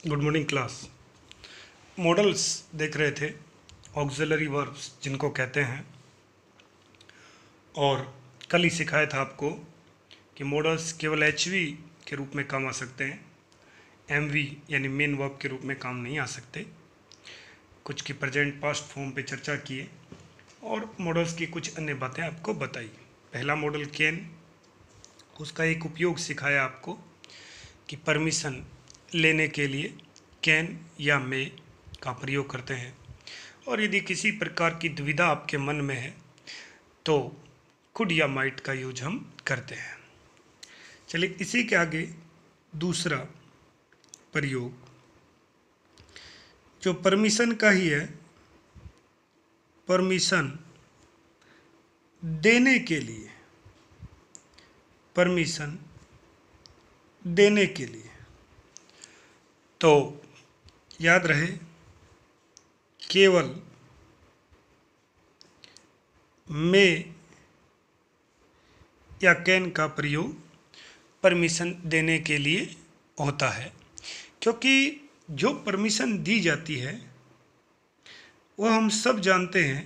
Good morning class. Models देख रहे थे, ऑक्सिलरी वर्ब्स जिनको कहते हैं। और कल ही सिखाया था आपको कि मॉडल्स केवल एचवी के रूप में काम आ सकते हैं, एमवी यानी मेन वर्ब के रूप में काम नहीं आ सकते। कुछ की प्रेजेंट पास्ट फॉर्म पे चर्चा किए और मॉडल्स की कुछ अन्य बातें आपको बताई। पहला मॉडल कैन, उसका एक उपयोग सिखाया आपको कि परमिशन लेने के लिए कैन या मे का प्रयोग करते हैं, और यदि किसी प्रकार की दुविधा आपके मन में है तो कुड या माइट का यूज हम करते हैं। चलिए इसी के आगे दूसरा प्रयोग जो परमिशन का ही है, परमिशन देने के लिए, परमिशन देने के लिए। तो याद रहे केवल मे या कैन का प्रयोग परमिशन देने के लिए होता है, क्योंकि जो परमिशन दी जाती है वो हम सब जानते हैं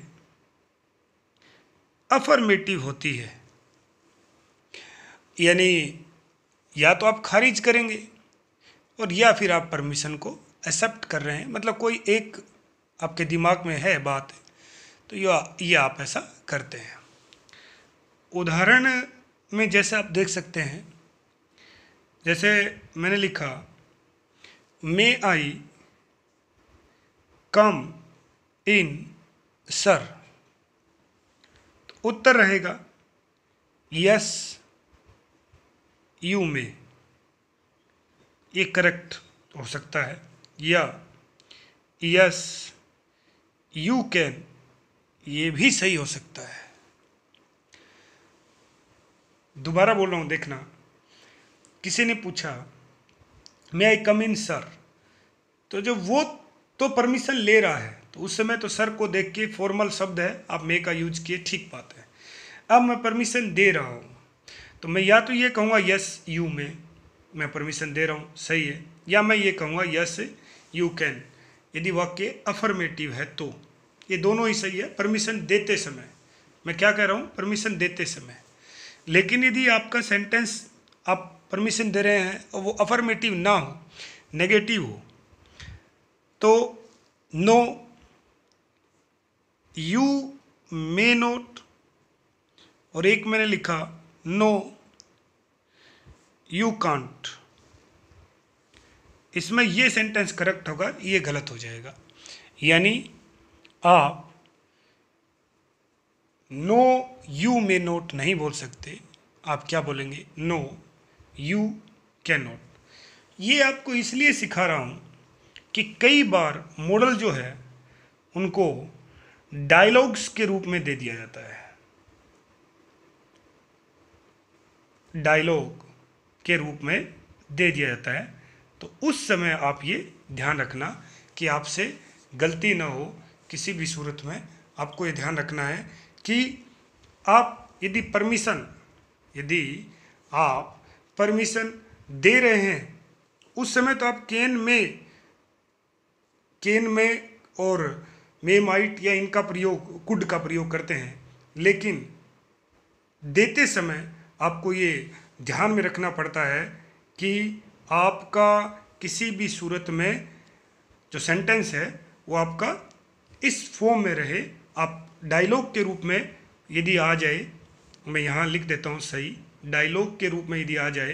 अफर्मेटिव होती है। यानी या तो आप खारिज करेंगे और या फिर आप परमिशन को एक्सेप्ट कर रहे हैं, मतलब कोई एक आपके दिमाग में है बात, तो ये आप ऐसा करते हैं। उदाहरण में जैसे आप देख सकते हैं, जैसे मैंने लिखा मे आई कम इन सर, तो उत्तर रहेगा यस यू मे, ये करेक्ट हो सकता है, या यस यू कैन, ये भी सही हो सकता है। दोबारा बोल रहा हूँ, देखना। किसी ने पूछा मे आई कम इन सर, तो जब वो तो परमिशन ले रहा है तो उस समय तो सर को देख के फॉर्मल शब्द है, आप मे का यूज किए, ठीक बात है। अब मैं परमिशन दे रहा हूँ तो मैं या तो ये कहूँगा यस यू मे, मैं परमिशन दे रहा हूँ, सही है, या मैं ये कहूँगा यस यू कैन, यदि वाक्य अफर्मेटिव है तो। ये दोनों ही सही है परमिशन देते समय। मैं क्या कह रहा हूँ, परमिशन देते समय। लेकिन यदि आपका सेंटेंस आप परमिशन दे रहे हैं और वो अफर्मेटिव ना हो, नेगेटिव हो, तो नो यू मे नॉट, और एक मैंने लिखा नो यू कांट, इसमें ये सेंटेंस करेक्ट होगा, ये गलत हो जाएगा। यानी आप नो यू मे नॉट नहीं बोल सकते, आप क्या बोलेंगे, नो यू कैन नॉट। ये आपको इसलिए सिखा रहा हूँ कि कई बार मॉडल जो है उनको डायलॉग्स के रूप में दे दिया जाता है, डायलॉग के रूप में दे दिया जाता है। तो उस समय आप ये ध्यान रखना कि आपसे गलती ना हो, किसी भी सूरत में आपको ये ध्यान रखना है कि आप यदि आप परमिशन दे रहे हैं उस समय तो आप कैन में और मे माइट या इनका प्रयोग, कुड का प्रयोग करते हैं, लेकिन देते समय आपको ये ध्यान में रखना पड़ता है कि आपका किसी भी सूरत में जो सेंटेंस है वो आपका इस फॉर्म में रहे। आप डायलॉग के रूप में यदि आ जाए, मैं यहाँ लिख देता हूँ सही, डायलॉग के रूप में यदि आ जाए,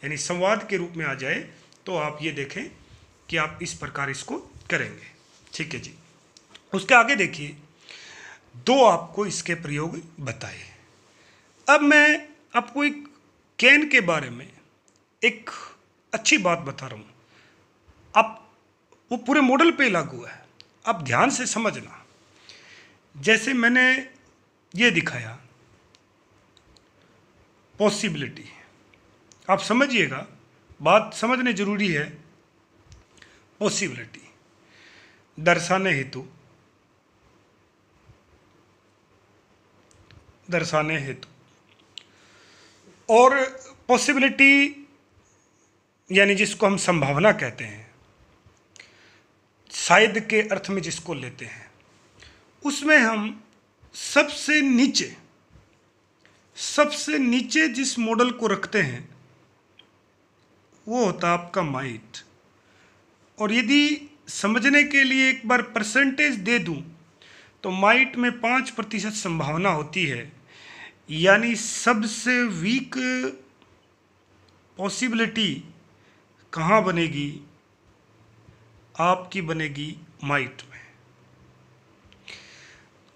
यानी संवाद के रूप में आ जाए, तो आप ये देखें कि आप इस प्रकार इसको करेंगे। ठीक है जी। उसके आगे देखिए, दो आपको इसके प्रयोग बताए। अब मैं आपको एक कैन के बारे में एक अच्छी बात बता रहा हूँ, आप वो पूरे मॉडल पे लागू है, आप ध्यान से समझना। जैसे मैंने ये दिखाया पॉसिबिलिटी, आप समझिएगा, बात समझने जरूरी है। पॉसिबिलिटी दर्शाने हेतु, दर्शाने हेतु, और पॉसिबिलिटी यानी जिसको हम संभावना कहते हैं, शायद के अर्थ में जिसको लेते हैं, उसमें हम सबसे नीचे जिस मॉडल को रखते हैं वो होता है आपका माइट। और यदि समझने के लिए एक बार परसेंटेज दे दूं तो माइट में 5% संभावना होती है, यानी सबसे वीक पॉसिबिलिटी कहाँ बनेगी? आपकी बनेगी माइट में।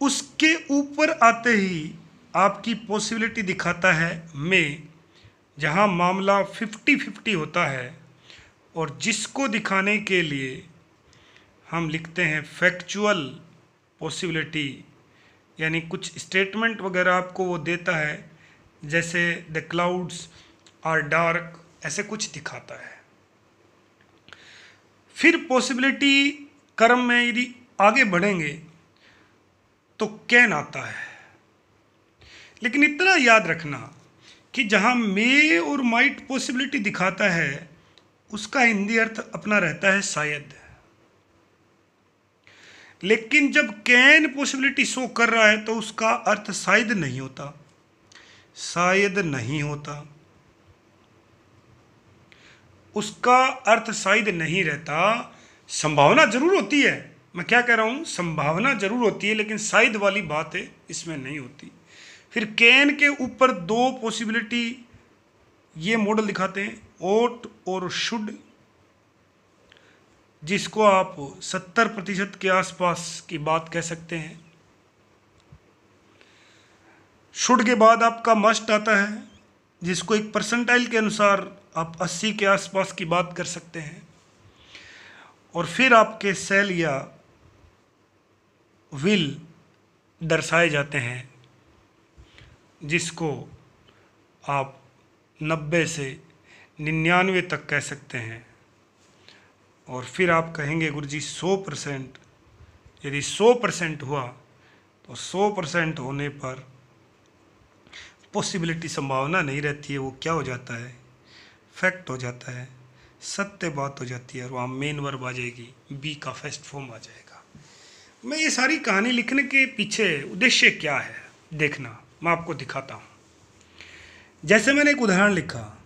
उसके ऊपर आते ही आपकी पॉसिबिलिटी दिखाता है में, जहाँ मामला 50-50 होता है, और जिसको दिखाने के लिए हम लिखते हैं फैक्चुअल पॉसिबिलिटी, यानी कुछ स्टेटमेंट वगैरह आपको वो देता है, जैसे द क्लाउड्स आर डार्क, ऐसे कुछ दिखाता है। फिर पॉसिबिलिटी क्रम में यदि आगे बढ़ेंगे तो कैन आता है। लेकिन इतना याद रखना कि जहां मे और माइट पॉसिबिलिटी दिखाता है उसका हिंदी अर्थ अपना रहता है शायद। लेकिन जब कैन पॉसिबिलिटी शो कर रहा है तो उसका अर्थ शायद नहीं होता, शायद नहीं होता, उसका अर्थ शायद नहीं रहता। संभावना जरूर होती है, मैं क्या कह रहा हूं, संभावना जरूर होती है, लेकिन शायद वाली बात है इसमें नहीं होती। फिर कैन के ऊपर 2 पॉसिबिलिटी ये मॉडल दिखाते हैं, ओट और शुड, जिसको आप 70% के आसपास की बात कह सकते हैं। शुड के बाद आपका मस्ट आता है, जिसको एक परसेंटाइल के अनुसार आप 80 के आसपास की बात कर सकते हैं। और फिर आपके सेल या विल दर्शाए जाते हैं, जिसको आप 90 से 99 तक कह सकते हैं। और फिर आप कहेंगे गुरुजी 100%, यदि 100% हुआ तो 100% होने पर पॉसिबिलिटी संभावना नहीं रहती है, वो क्या हो जाता है, फैक्ट हो जाता है, सत्य बात हो जाती है, और वहाँ मेन वर्ब आ जाएगी, बी का फर्स्ट फॉर्म आ जाएगा। मैं ये सारी कहानी लिखने के पीछे उद्देश्य क्या है देखना, मैं आपको दिखाता हूँ। जैसे मैंने एक उदाहरण लिखा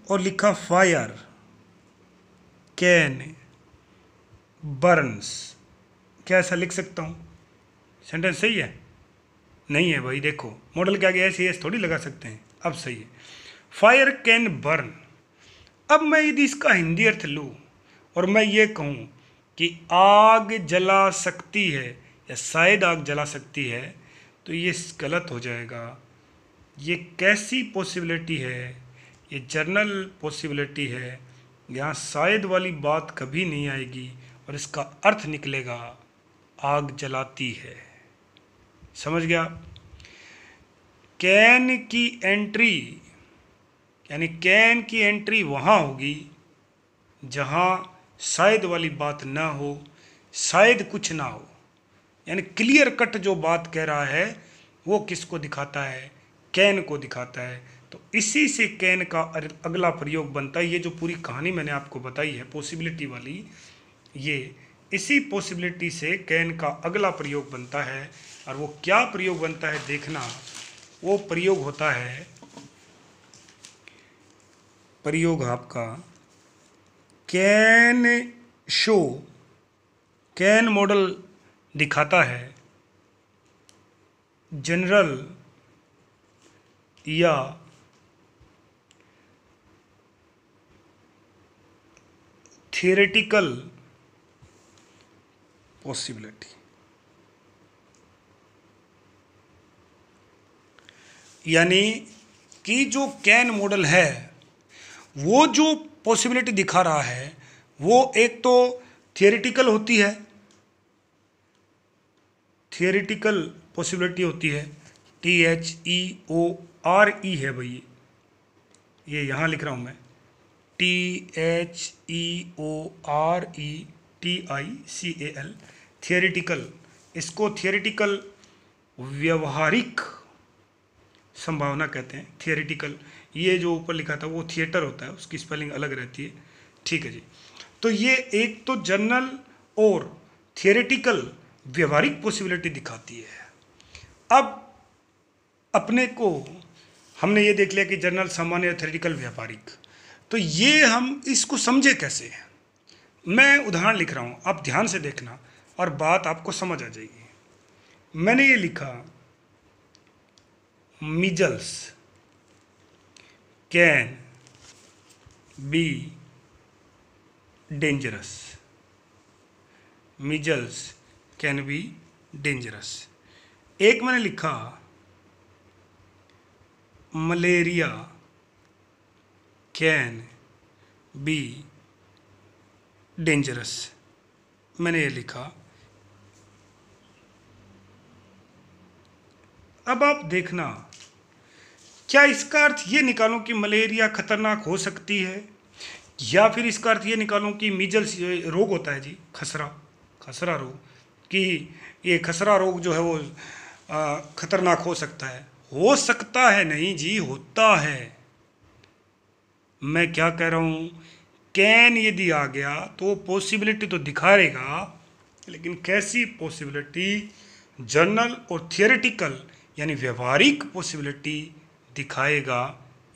और लिखा फायर कैन बर्न्स, क्या ऐसा लिख सकता हूँ? सेंटेंस सही है? नहीं है भाई, देखो मॉडल क्या गया, ऐसे थोड़ी लगा सकते हैं। अब सही है, फायर कैन बर्न। अब मैं यदि इसका हिंदी अर्थ लूँ और मैं ये कहूँ कि आग जला सकती है या शायद आग जला सकती है, तो ये गलत हो जाएगा। ये कैसी पॉसिबिलिटी है? ये जनरल पॉसिबिलिटी है, यहाँ शायद वाली बात कभी नहीं आएगी और इसका अर्थ निकलेगा आग जलाती है। समझ गया? कैन की एंट्री, यानी कैन की एंट्री वहाँ होगी जहाँ शायद वाली बात ना हो, शायद कुछ ना हो, यानी क्लियर कट जो बात कह रहा है वो किसको दिखाता है? कैन को दिखाता है। तो इसी से कैन का अगला प्रयोग बनता है। ये जो पूरी कहानी मैंने आपको बताई है पॉसिबिलिटी वाली, ये इसी पॉसिबिलिटी से कैन का अगला प्रयोग बनता है। और वो क्या प्रयोग बनता है देखना, वो प्रयोग होता है, प्रयोग आपका कैन शो। कैन मॉडल दिखाता है जनरल या थियोरेटिकल पॉसिबिलिटी, यानी कि जो कैन मॉडल है वो जो पॉसिबिलिटी दिखा रहा है वो एक तो थियोरेटिकल होती है, थियोरेटिकल पॉसिबिलिटी होती है, THEORE है भाई, ये यहाँ लिख रहा हूँ मैं, THEORETICAL, थियोरेटिकल। इसको थियोरेटिकल व्यवहारिक संभावना कहते हैं, थियोरेटिकल। ये जो ऊपर लिखा था वो थिएटर होता है, उसकी स्पेलिंग अलग रहती है। ठीक है जी। तो ये एक तो जनरल और थियोरेटिकल व्यवहारिक पॉसिबिलिटी दिखाती है। अब अपने को हमने ये देख लिया कि जनरल, सामान्य और थियोरेटिकल व्यवहारिक, तो ये हम इसको समझे कैसे हैं। मैं उदाहरण लिख रहा हूँ, आप ध्यान से देखना और बात आपको समझ आ जाएगी। मैंने ये लिखा, measles can be dangerous, measles can be dangerous. एक मैंने लिखा, मलेरिया कैन बी डेंजरस, मैंने ये लिखा। अब आप देखना, क्या इसका अर्थ ये निकालूं कि मलेरिया खतरनाक हो सकती है, या फिर इसका अर्थ ये निकालूं कि मीजल्स रोग होता है जी, खसरा रोग, कि ये खसरा रोग जो है वो खतरनाक हो सकता है। हो सकता है नहीं जी, होता है। मैं क्या कह रहा हूँ, कैन यदि आ गया तो पॉसिबिलिटी तो दिखाएगा, लेकिन कैसी पॉसिबिलिटी, जनरल और थियोरेटिकल यानी व्यवहारिक पॉसिबिलिटी दिखाएगा।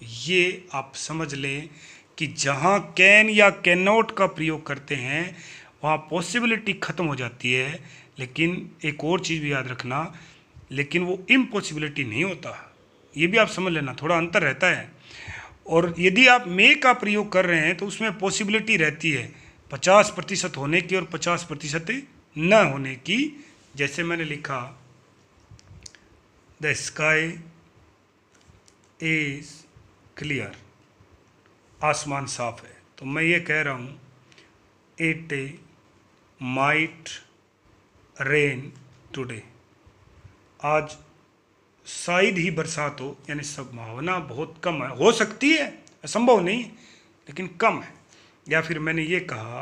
ये आप समझ लें कि जहाँ कैन या कैन नॉट का प्रयोग करते हैं वहाँ पॉसिबिलिटी ख़त्म हो जाती है। लेकिन एक और चीज़ भी याद रखना, लेकिन वो इम्पॉसिबिलिटी नहीं होता, ये भी आप समझ लेना, थोड़ा अंतर रहता है। और यदि आप मे का प्रयोग कर रहे हैं तो उसमें पॉसिबिलिटी रहती है 50% होने की और 50% न होने की। जैसे मैंने लिखा, द स्काई इज क्लियर, आसमान साफ है, तो मैं ये कह रहा हूँ, इट माइट रेन टुडे, आज शायद ही बरसात हो, यानी संभावना बहुत कम है, हो सकती है, असंभव नहीं लेकिन कम है। या फिर मैंने ये कहा,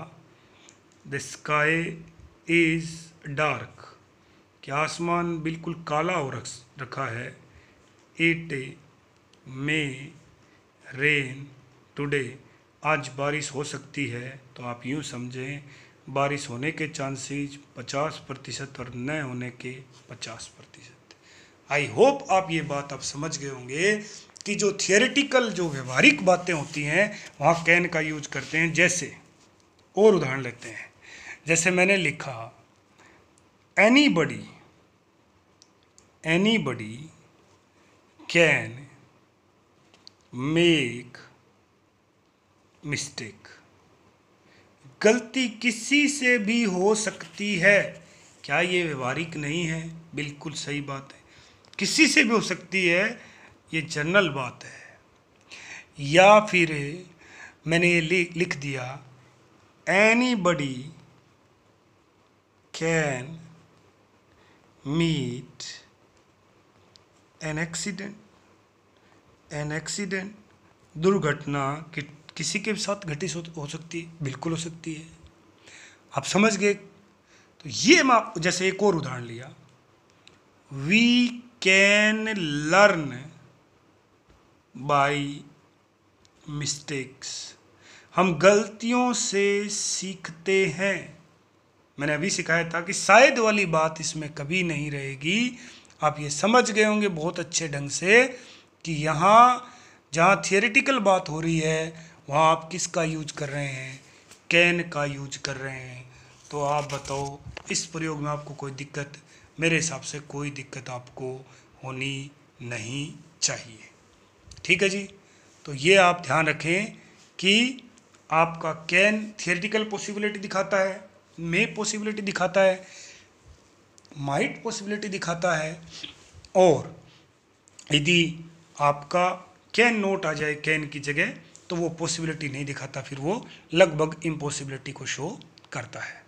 द स्काई इज डार्क, कि आसमान बिल्कुल काला हो रखा है, इट मे रेन टुडे, आज बारिश हो सकती है। तो आप यूँ समझें, बारिश होने के चांसेस 50% और न होने के 50%। आई होप आप ये बात आप समझ गए होंगे कि जो थियोरेटिकल, जो व्यवहारिक बातें होती हैं वहाँ कैन का यूज करते हैं। जैसे और उदाहरण लेते हैं, जैसे मैंने लिखा, एनीबडी कैन मेक मिस्टेक, गलती किसी से भी हो सकती है। क्या ये व्यवहारिक नहीं है? बिल्कुल सही बात है, किसी से भी हो सकती है, ये जनरल बात है। या फिर मैंने ये लिख दिया, anybody can meet an accident, दुर्घटना किसी के साथ घटित हो सकती है, बिल्कुल हो सकती है। आप समझ गए? तो ये मैं जैसे एक और उदाहरण लिया, we can learn by mistakes, हम गलतियों से सीखते हैं। मैंने अभी सिखाया था कि शायद वाली बात इसमें कभी नहीं रहेगी। आप ये समझ गए होंगे बहुत अच्छे ढंग से कि यहाँ जहाँ थियोरेटिकल बात हो रही है वहाँ आप किसका यूज कर रहे हैं, कैन का यूज कर रहे हैं। तो आप बताओ, इस प्रयोग में आपको कोई दिक्कत? मेरे हिसाब से कोई दिक्कत आपको होनी नहीं चाहिए। ठीक है जी। तो ये आप ध्यान रखें कि आपका कैन थियोरेटिकल पॉसिबिलिटी दिखाता है, मे पॉसिबिलिटी दिखाता है, माइट पॉसिबिलिटी दिखाता है, और यदि आपका कैन नोट आ जाए कैन की जगह तो वो पॉसिबिलिटी नहीं दिखाता, फिर वो लगभग इम्पॉसिबिलिटी को शो करता है।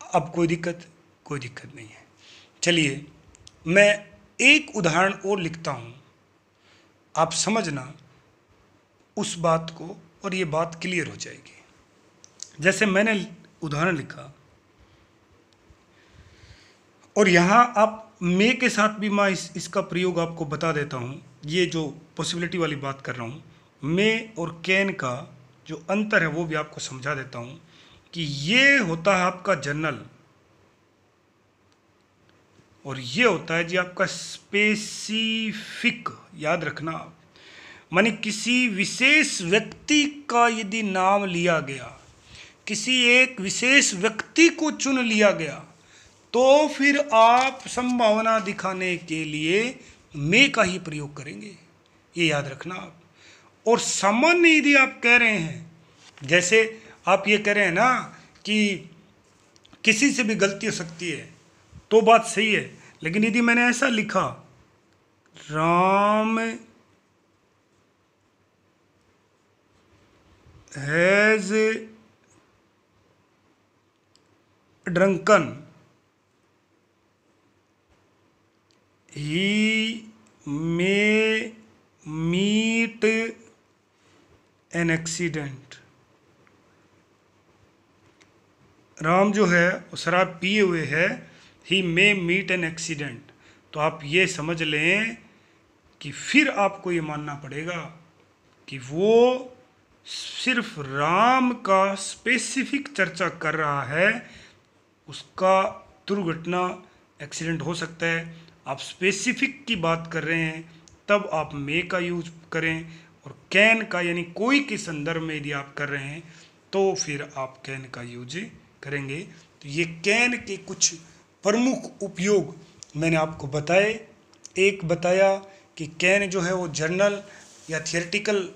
अब कोई दिक्कत? कोई दिक्कत नहीं है। चलिए मैं एक उदाहरण और लिखता हूँ, आप समझना उस बात को और ये बात क्लियर हो जाएगी। जैसे मैंने उदाहरण लिखा, और यहाँ आप मे के साथ भी मैं इसका प्रयोग आपको बता देता हूँ। ये जो पॉसिबिलिटी वाली बात कर रहा हूँ, मे और कैन का जो अंतर है वो भी आपको समझा देता हूँ। कि ये होता है आपका जर्नल और ये होता है जी आपका स्पेसिफिक। याद रखना आप, माने किसी विशेष व्यक्ति का यदि नाम लिया गया, किसी एक विशेष व्यक्ति को चुन लिया गया, तो फिर आप संभावना दिखाने के लिए मे का ही प्रयोग करेंगे। ये याद रखना आप। और सामान्य यदि आप कह रहे हैं, जैसे आप ये कह रहे हैं ना कि किसी से भी गलती हो सकती है, तो बात सही है, लेकिन यदि मैंने ऐसा लिखा Ram has drunken, he may meet an accident. Ram जो है वो शराब पिए हुए है, he may meet an accident. तो आप ये समझ लें कि फिर आपको ये मानना पड़ेगा कि वो सिर्फ राम का स्पेसिफिक चर्चा कर रहा है, उसका दुर्घटना एक्सीडेंट हो सकता है। आप स्पेसिफिक की बात कर रहे हैं तब आप मे का यूज करें, और कैन का यानी कोई के संदर्भ में यदि आप कर रहे हैं तो फिर आप कैन का यूज करेंगे। तो ये कैन के कुछ प्रमुख उपयोग मैंने आपको बताए। एक बताया कि कैन जो है वो जर्नल या थियोरेटिकल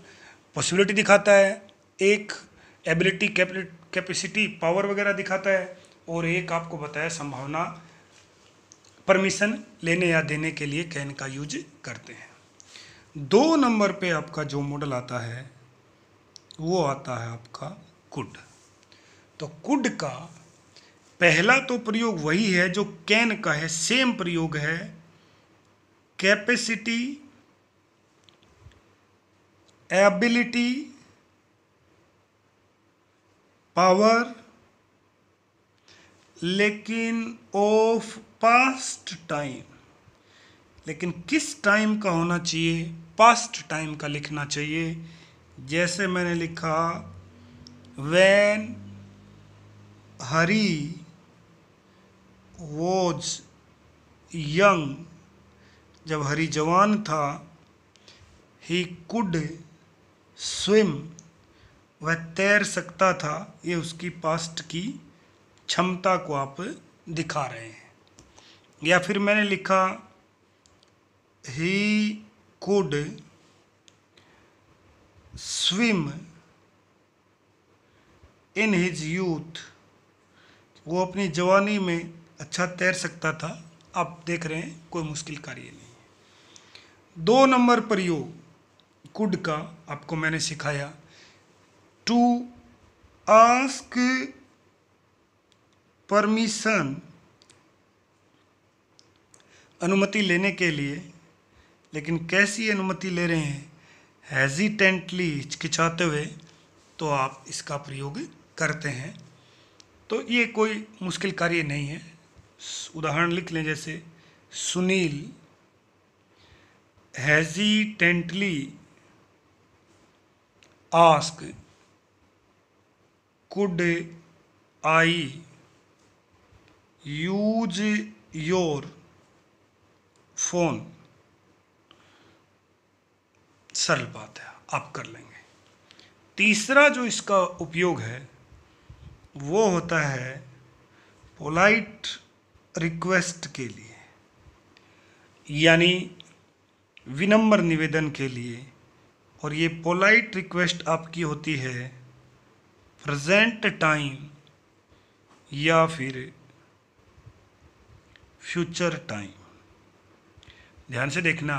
पॉसिबिलिटी दिखाता है, एक एबिलिटी कैपेसिटी पावर वगैरह दिखाता है, और एक आपको बताया संभावना परमिशन लेने या देने के लिए कैन का यूज करते हैं। 2 नंबर पे आपका जो मॉडल आता है वो आता है आपका कुड। तो कुड का पहला तो प्रयोग वही है जो कैन का है, सेम प्रयोग है, कैपेसिटी, एबिलिटी, पावर, लेकिन ऑफ पास्ट टाइम। लेकिन किस टाइम का होना चाहिए? पास्ट टाइम का लिखना चाहिए। जैसे मैंने लिखा व्हेन हरी वॉज यंग, जब हरी जवान था, ही कुड स्विम, वह तैर सकता था। ये उसकी पास्ट की क्षमता को आप दिखा रहे हैं। या फिर मैंने लिखा he could swim in his youth, वो अपनी जवानी में अच्छा तैर सकता था। आप देख रहे हैं कोई मुश्किल कार्य नहीं है। 2 नंबर प्रयोग कुड का आपको मैंने सिखाया, टू आस्क परमिशन, अनुमति लेने के लिए। लेकिन कैसी अनुमति ले रहे हैं? हेजिटेंटली, हिचकिचाते हुए, तो आप इसका प्रयोग करते हैं। तो ये कोई मुश्किल कार्य नहीं है। उदाहरण लिख लें, जैसे Sunil hesitantly ask could I use your phone. सरल बात है, आप कर लेंगे। तीसरा जो इसका उपयोग है वो होता है पोलाइट रिक्वेस्ट के लिए, यानी विनम्र निवेदन के लिए। और ये पोलाइट रिक्वेस्ट आपकी होती है प्रेजेंट टाइम या फिर फ्यूचर टाइम। ध्यान से देखना,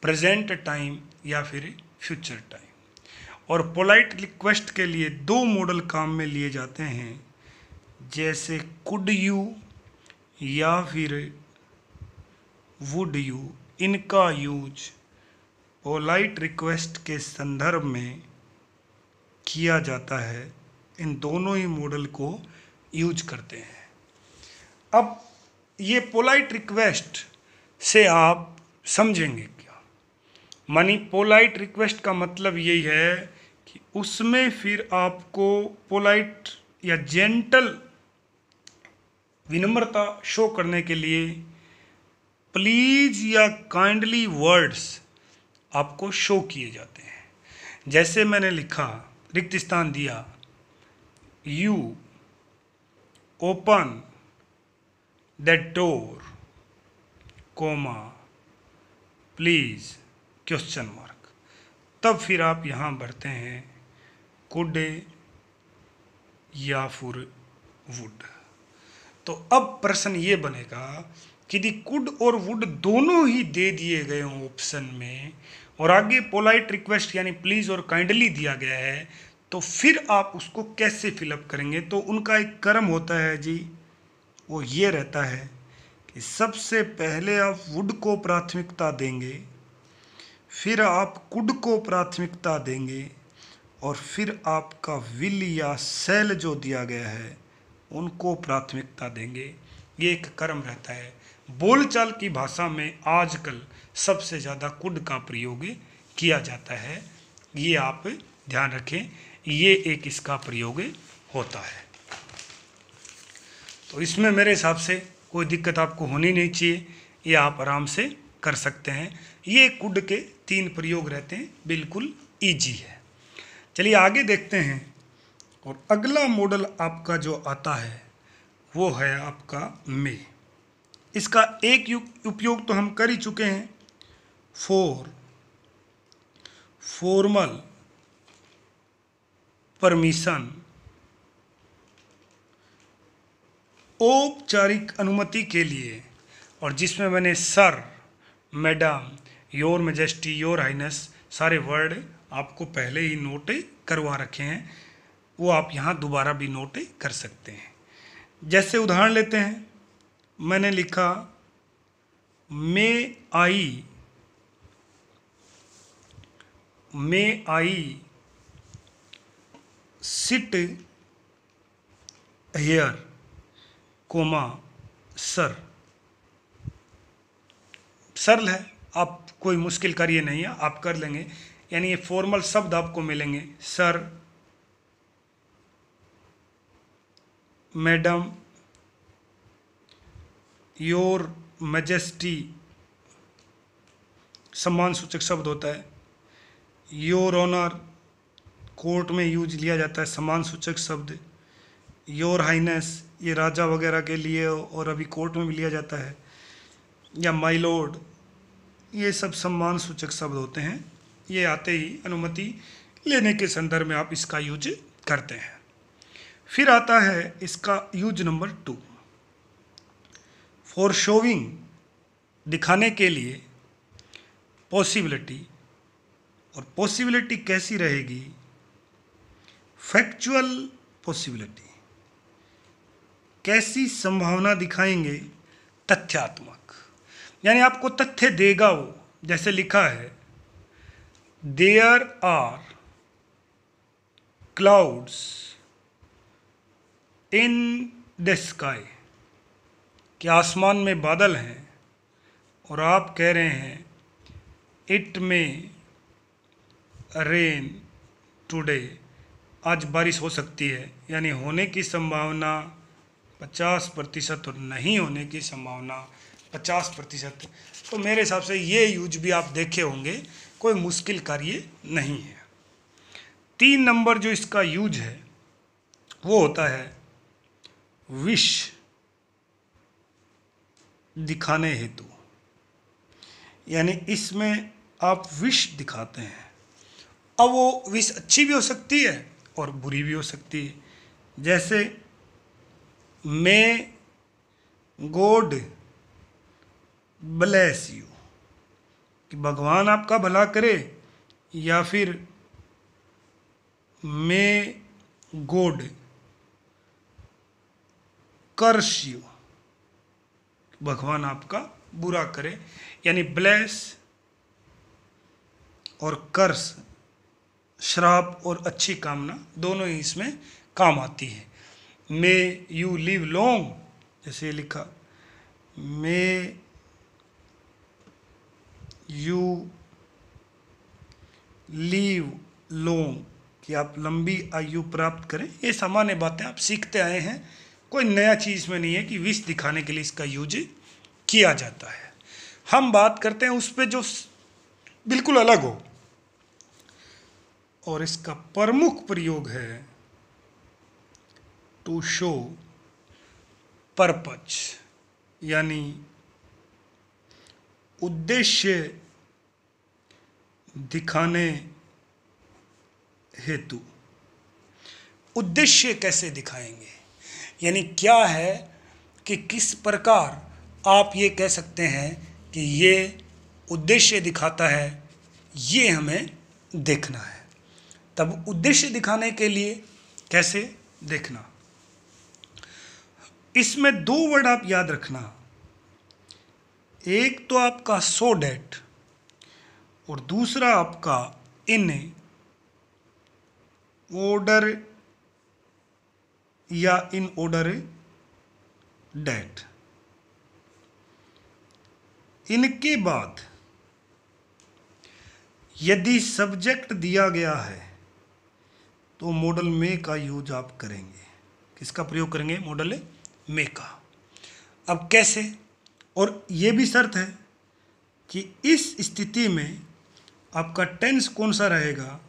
प्रेजेंट टाइम या फिर फ्यूचर टाइम। और पोलाइट रिक्वेस्ट के लिए 2 मॉडल काम में लिए जाते हैं, जैसे कुड यू या फिर वुड यू। इनका यूज पोलाइट रिक्वेस्ट के संदर्भ में किया जाता है। इन दोनों ही मॉडल को यूज करते हैं। अब ये पोलाइट रिक्वेस्ट से आप समझेंगे क्या? मानी पोलाइट रिक्वेस्ट का मतलब यही है कि उसमें फिर आपको पोलाइट या जेंटल विनम्रता शो करने के लिए प्लीज या काइंडली वर्ड्स आपको शो किए जाते हैं। जैसे मैंने लिखा, रिक्त स्थान दिया, you open that door, comma please question mark, तब फिर आप यहाँ भरते हैं कुड या फिर वुड। तो अब प्रश्न ये बनेगा कि यदि कुड और वुड दोनों ही दे दिए गए हों ऑप्शन में और आगे पोलाइट रिक्वेस्ट यानी प्लीज और काइंडली दिया गया है, तो फिर आप उसको कैसे फिलअप करेंगे? तो उनका एक क्रम होता है जी, वो ये रहता है कि सबसे पहले आप वुड को प्राथमिकता देंगे, फिर आप कुड को प्राथमिकता देंगे और फिर आपका विल या सेल जो दिया गया है उनको प्राथमिकता देंगे। ये एक क्रम रहता है। बोलचाल की भाषा में आजकल सबसे ज़्यादा कुड का प्रयोग किया जाता है, ये आप ध्यान रखें, ये एक इसका प्रयोग होता है। तो इसमें मेरे हिसाब से कोई दिक्कत आपको होनी नहीं चाहिए, ये आप आराम से कर सकते हैं। ये कुड के 3 प्रयोग रहते हैं, बिल्कुल इजी है। चलिए आगे देखते हैं। और अगला मॉडल आपका जो आता है वो है आपका मे। इसका एक उपयोग तो हम कर ही चुके हैं, फॉर्मल परमिशन, औपचारिक अनुमति के लिए, और जिसमें मैंने sir, madam, your majesty, your highness सारे वर्ड आपको पहले ही नोट करवा रखे हैं, वो आप यहाँ दोबारा भी नोट कर सकते हैं। जैसे उदाहरण लेते हैं, मैंने लिखा may I sit here, comma sir. सरल है, आप कोई मुश्किल कार्य नहीं है, आप कर लेंगे। यानी ये फॉर्मल शब्द आपको मिलेंगे, सर, मैडम, योर मैजेस्टी सम्मान सूचक शब्द होता है, योर ऑनर कोर्ट में यूज लिया जाता है सम्मान सूचक शब्द, योर हाइनेस ये राजा वगैरह के लिए और अभी कोर्ट में भी लिया जाता है, या माय लॉर्ड ये सब सम्मान सूचक शब्द होते हैं। ये आते ही अनुमति लेने के संदर्भ में आप इसका यूज करते हैं। फिर आता है इसका यूज नंबर 2, फॉर शोविंग दिखाने के लिए पॉसिबिलिटी। और पॉसिबिलिटी कैसी रहेगी? Factual possibility. कैसी संभावना दिखाएंगे? तथ्यात्मक, यानी आपको तथ्य देगा वो। जैसे लिखा है there are clouds in the sky, कि आसमान में बादल हैं, और आप कह रहे हैं इट में रेन टुडे, आज बारिश हो सकती है। यानी होने की संभावना 50% और नहीं होने की संभावना 50%। तो मेरे हिसाब से ये यूज भी आप देखे होंगे, कोई मुश्किल कार्य नहीं है। 3 नंबर जो इसका यूज है वो होता है विश दिखाने हेतु। यानी इसमें आप विश दिखाते हैं। अब वो विश अच्छी भी हो सकती है और बुरी भी हो सकती है। जैसे मे गॉड ब्लेस यू, कि भगवान आपका भला करे, या फिर मे गॉड कर्स यू, भगवान आपका बुरा करे। यानी ब्लेस और कर्स, श्राप और अच्छी कामना दोनों ही इसमें काम आती है। मे यू लिव लॉन्ग, जैसे लिखा मे यू लिव लॉन्ग कि आप लंबी आयु प्राप्त करें। ये सामान्य बातें आप सीखते आए हैं, कोई नया चीज़ में नहीं है कि विष दिखाने के लिए इसका यूज किया जाता है। हम बात करते हैं उस पे जो बिल्कुल अलग हो, और इसका प्रमुख प्रयोग है टू शो पर्पज, यानी उद्देश्य दिखाने हेतु। उद्देश्य कैसे दिखाएंगे, यानी क्या है कि किस प्रकार आप ये कह सकते हैं कि ये उद्देश्य दिखाता है, ये हमें देखना है। तब उद्देश्य दिखाने के लिए कैसे देखना, इसमें दो वर्ड आप याद रखना। एक तो आपका सो डैट और दूसरा आपका इन ऑर्डर या इन ऑर्डर डैट। इनके बाद यदि सब्जेक्ट दिया गया है तो मॉडल में का यूज आप करेंगे। किसका प्रयोग करेंगे? मॉडल में का। अब कैसे? और ये भी शर्त है कि इस स्थिति में आपका टेंस कौन सा रहेगा?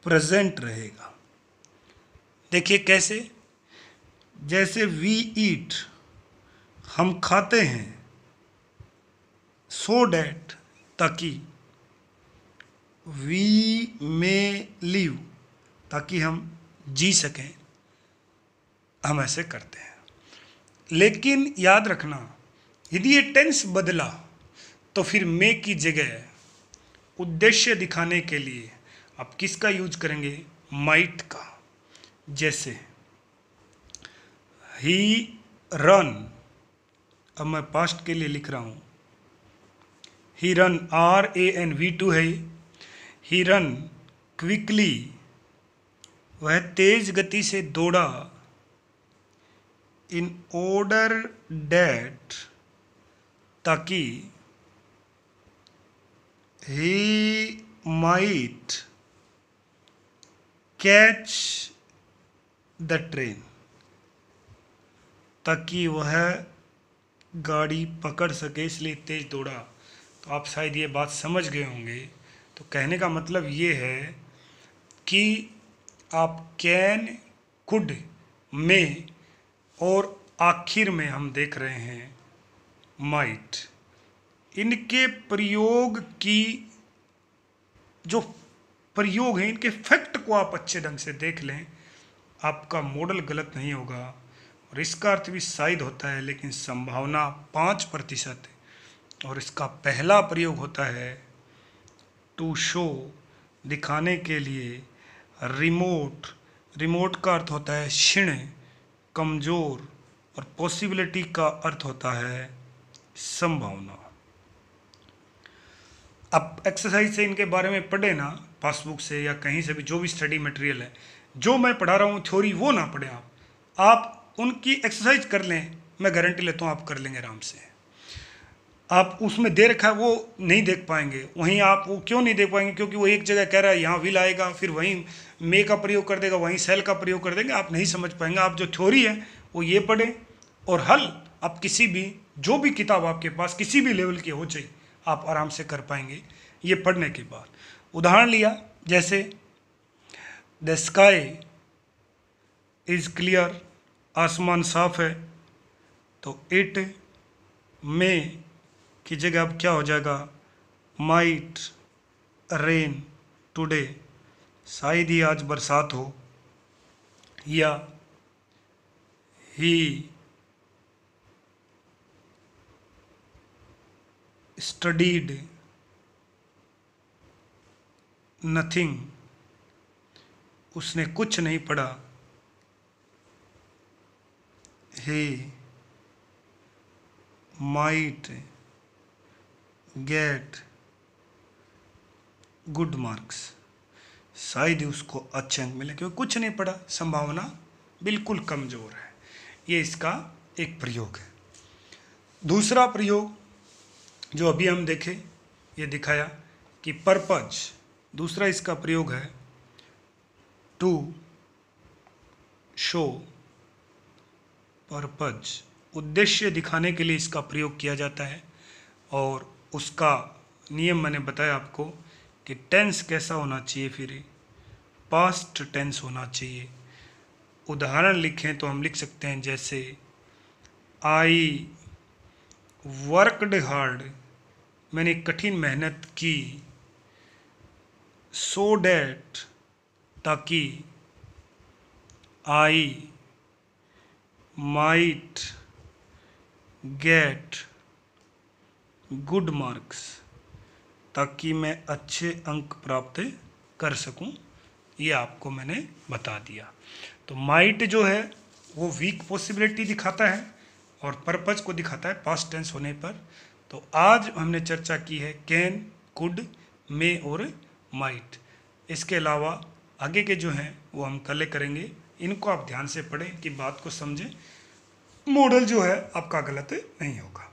प्रेजेंट रहेगा। देखिए कैसे, जैसे वी ईट, हम खाते हैं, सो डैट ताकि, वी में लिव ताकि हम जी सकें, हम ऐसे करते हैं। लेकिन याद रखना, यदि ये टेंस बदला तो फिर मे की जगह उद्देश्य दिखाने के लिए आप किसका यूज करेंगे? माइट का। जैसे ही रन, अब मैं पास्ट के लिए लिख रहा हूं, ही रन, RAN, V2 है। ही रन क्विकली, वह तेज गति से दौड़ा, इन ऑर्डर डैट ताकि, he might catch the train, ताकि वह गाड़ी पकड़ सके, इसलिए तेज दौड़ा। तो आप शायद ये बात समझ गए होंगे। तो कहने का मतलब ये है कि आप कैन, कुड, में और आखिर में हम देख रहे हैं माइट, इनके प्रयोग की जो प्रयोग हैं, इनके फैक्ट को आप अच्छे ढंग से देख लें, आपका मॉडल गलत नहीं होगा। और इसका अर्थ भी शायद होता है, लेकिन संभावना 5% है। और इसका पहला प्रयोग होता है टू शो, दिखाने के लिए। रिमोट, रिमोट का अर्थ होता है क्षीण, कमज़ोर। और पॉसिबिलिटी का अर्थ होता है संभावना। अब एक्सरसाइज से इनके बारे में पढ़े ना, पासबुक से या कहीं से भी, जो भी स्टडी मटेरियल है, जो मैं पढ़ा रहा हूँ थ्योरी वो ना पढ़ें आप उनकी एक्सरसाइज कर लें। मैं गारंटी लेता हूँ आप कर लेंगे आराम से। आप उसमें दे रखा है वो नहीं देख पाएंगे, वहीं आप वो क्यों नहीं देख पाएंगे? क्योंकि वो एक जगह कह रहा है यहाँ विल आएगा, फिर वहीं मे का प्रयोग कर देगा, वहीं सेल का प्रयोग कर देंगे, आप नहीं समझ पाएंगे। आप जो थ्योरी है वो ये पढ़ें, और हल आप किसी भी, जो भी किताब आपके पास किसी भी लेवल की हो चाहिए, आप आराम से कर पाएंगे ये पढ़ने के बाद। उदाहरण लिया, जैसे द स्काई इज़ क्लियर, आसमान साफ है, तो इट में की जगह अब क्या हो जाएगा? माइट रेन टुडे, शायद ही आज बरसात हो। या ही स्टडीड नथिंग, उसने कुछ नहीं पढ़ा। He might get good marks, शायद ही उसको अच्छे अंक मिले, क्योंकि कुछ नहीं पढ़ा, संभावना बिल्कुल कमज़ोर है। ये इसका एक प्रयोग है। दूसरा प्रयोग जो अभी हम देखें, ये दिखाया कि पर्पज, दूसरा इसका प्रयोग है टू शो पर्पज, उद्देश्य दिखाने के लिए इसका प्रयोग किया जाता है। और उसका नियम मैंने बताया आपको कि टेंस कैसा होना चाहिए, फिर पास्ट टेंस होना चाहिए। उदाहरण लिखें तो हम लिख सकते हैं जैसे आई वर्कड हार्ड, मैंने कठिन मेहनत की, सो डैट, ताकि, I might get good marks, ताकि मैं अच्छे अंक प्राप्त कर सकूं। ये आपको मैंने बता दिया। तो माइट जो है वो वीक पॉसिबिलिटी दिखाता है और पर्पज को दिखाता है पास्ट टेंस होने पर। तो आज हमने चर्चा की है कैन, कुड, मे और माइट। इसके अलावा आगे के जो हैं वो हम कल करेंगे। इनको आप ध्यान से पढ़ें कि बात को समझें, मॉडल जो है आपका गलत नहीं होगा।